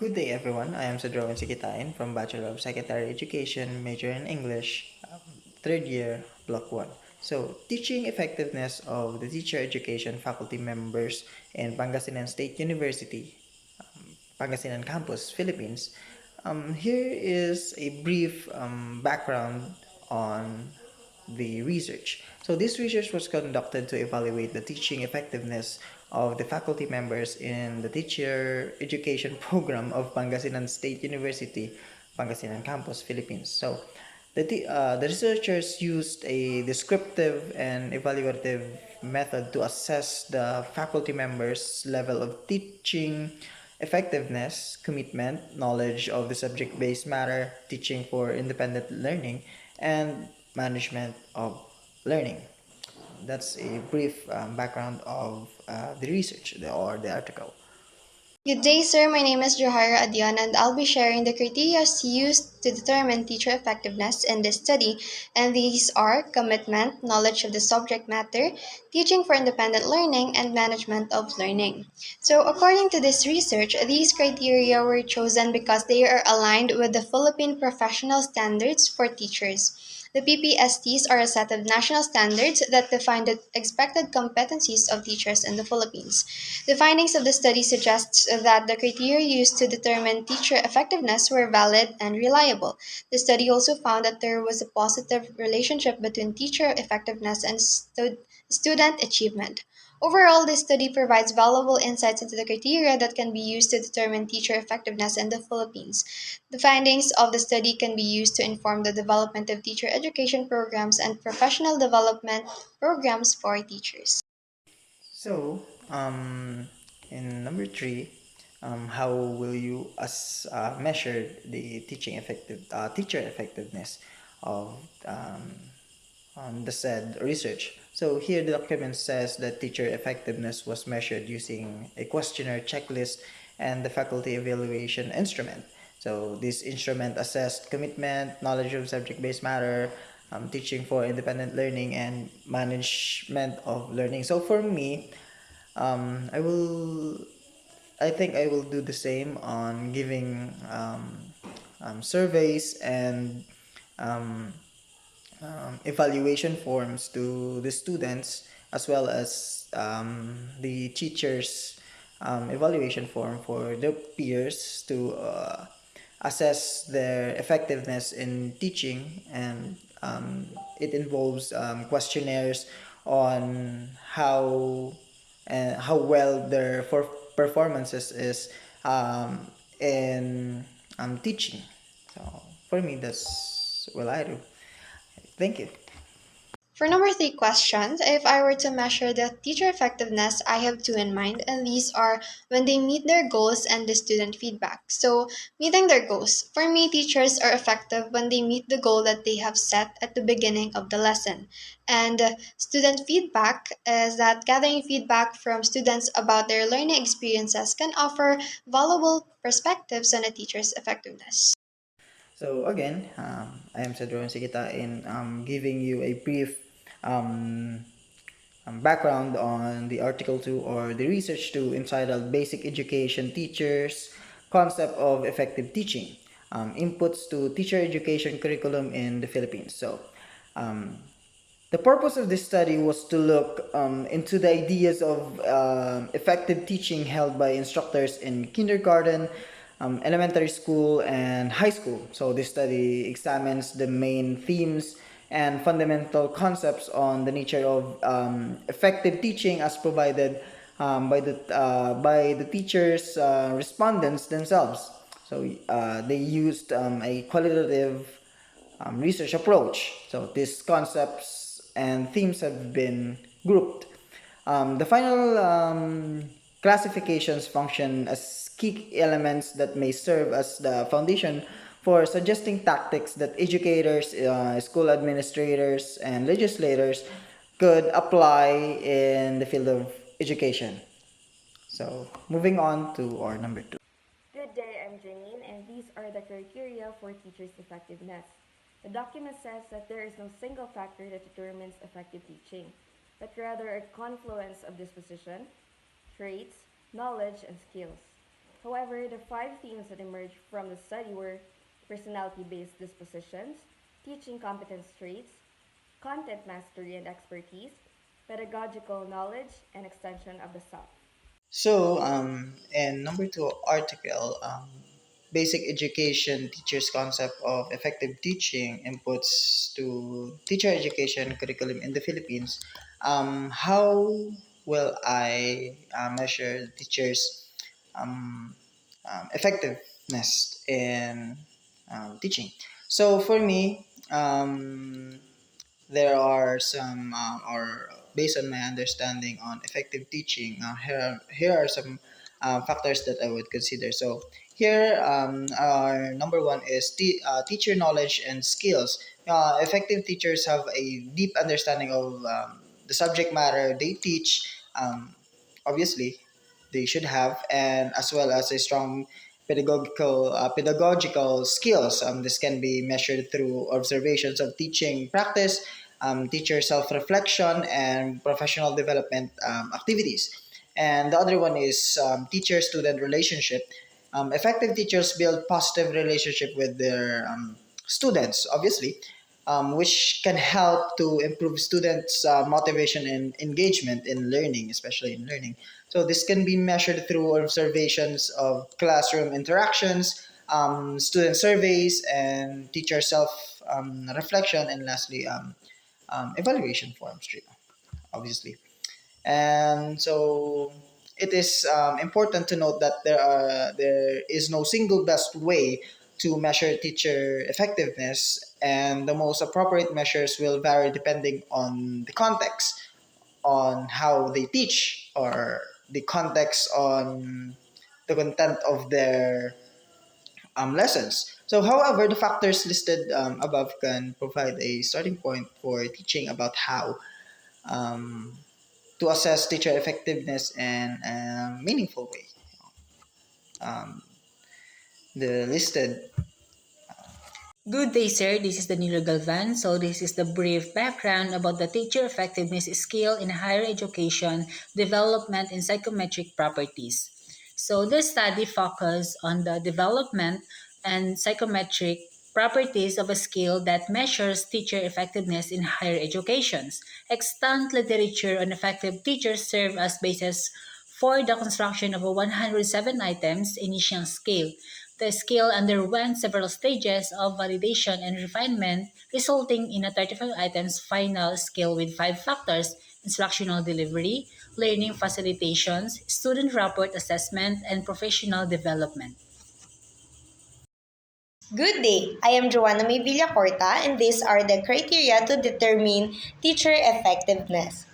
Good day, everyone. I am Sadrowan Sikitain from Bachelor of Secondary Education, major in English, third year, Block 1. So, teaching effectiveness of the teacher education faculty members in Pangasinan State University, Pangasinan Campus, Philippines. Here is a brief background on the research. So this research was conducted to evaluate the teaching effectiveness of the faculty members in the teacher education program of Pangasinan State University, Pangasinan Campus, Philippines. So the researchers used a descriptive and evaluative method to assess the faculty members' level of teaching effectiveness, commitment, knowledge of the subject-based matter, teaching for independent learning, and management of learning. That's a brief background of the research or the article. Good day, sir. My name is Johara Adian, and I'll be sharing the criteria used to determine teacher effectiveness in this study. And these are commitment, knowledge of the subject matter, teaching for independent learning, and management of learning. So, according to this research, these criteria were chosen because they are aligned with the Philippine professional standards for teachers. The PPSTs are a set of national standards that define the expected competencies of teachers in the Philippines. The findings of the study suggests that the criteria used to determine teacher effectiveness were valid and reliable. The study also found that there was a positive relationship between teacher effectiveness and student achievement. Overall, this study provides valuable insights into the criteria that can be used to determine teacher effectiveness in the Philippines. The findings of the study can be used to inform the development of teacher education programs and professional development programs for teachers. So, in number three, how will you measure the teacher effectiveness of on the said research? So here the document says that teacher effectiveness was measured using a questionnaire checklist and the faculty evaluation instrument. So this instrument assessed commitment, knowledge of subject-based matter, teaching for independent learning, and management of learning. So for me, um, I will I think I will do the same on giving surveys and um, evaluation forms to the students as well as the teachers evaluation form for their peers to assess their effectiveness in teaching, and it involves questionnaires on how well their performances is in teaching. So for me, that's what I do. Thank you. For number three questions, if I were to measure the teacher effectiveness, I have two in mind, and these are when they meet their goals and the student feedback. So, meeting their goals. For me, teachers are effective when they meet the goal that they have set at the beginning of the lesson. And student feedback is that gathering feedback from students about their learning experiences can offer valuable perspectives on a teacher's effectiveness. So again, I am Cedron Sigita in giving you a brief um, background on the Article 2 or the Research 2 entitled Basic Education Teachers Concept of Effective Teaching, Inputs to Teacher Education Curriculum in the Philippines. So um, the purpose of this study was to look into the ideas of effective teaching held by instructors in kindergarten, elementary school, and high school. So this study examines the main themes and fundamental concepts on the nature of effective teaching as provided by the teachers respondents themselves. So they used a qualitative research approach. So these concepts and themes have been grouped. The final classifications function as key elements that may serve as the foundation for suggesting tactics that educators, school administrators, and legislators could apply in the field of education. So, moving on to our number two. Good day, I'm Janine, and these are the criteria for teachers' effectiveness. The document says that there is no single factor that determines effective teaching, but rather a confluence of disposition, traits, knowledge, and skills. However, the five themes that emerged from the study were personality based dispositions, teaching competence traits, content mastery and expertise, pedagogical knowledge, and extension of the self. So, in number two article, basic education teachers concept of effective teaching inputs to teacher education curriculum in the Philippines. How will I measure teachers' um, effectiveness in teaching? So for me, there are some or based on my understanding on effective teaching, here are some factors that I would consider. So here, our number one is teacher knowledge and skills. Effective teachers have a deep understanding of the subject matter they teach. Obviously they should have, and as well as a strong pedagogical skills. This can be measured through observations of teaching practice, teacher self-reflection, and professional development activities. And the other one is teacher-student relationship. Effective teachers build positive relationship with their students, obviously, which can help to improve students' motivation and engagement in learning, especially in learning. So this can be measured through observations of classroom interactions, student surveys, and teacher self reflection, and lastly, evaluation forms, obviously. And so it is important to note that there is no single best way to measure teacher effectiveness, and the most appropriate measures will vary depending on the context, on how they teach, or the context on the content of their lessons. So, however, the factors listed above can provide a starting point for teaching about how um, to assess teacher effectiveness in a meaningful way. Um, the listed. Good day, sir. This is Danilo Galvan. So, this is the brief background about the teacher effectiveness scale in higher education, development, and psychometric properties. So, the study focused on the development and psychometric properties of a scale that measures teacher effectiveness in higher educations. Extant literature on effective teachers serve as basis for the construction of a 107 items initial scale. The scale underwent several stages of validation and refinement, resulting in a 35 items final scale with 5 factors: instructional delivery, learning facilitations, student rapport assessment, and professional development. Good day. I am Joanna May Villacorta, and these are the criteria to determine teacher effectiveness.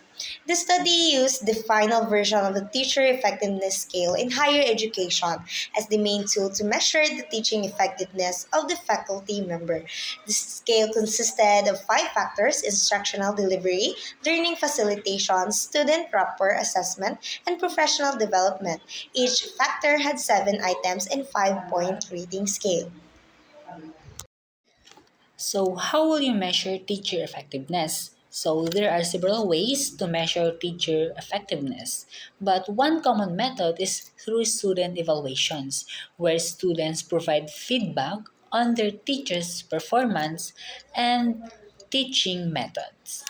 The study used the final version of the teacher effectiveness scale in higher education as the main tool to measure the teaching effectiveness of the faculty member. The scale consisted of 5 factors: instructional delivery, learning facilitation, student rapport assessment, and professional development. Each factor had 7 items and 5 point rating scale. So, how will you measure teacher effectiveness? So, there are several ways to measure teacher effectiveness, but one common method is through student evaluations, where students provide feedback on their teachers' performance and teaching methods.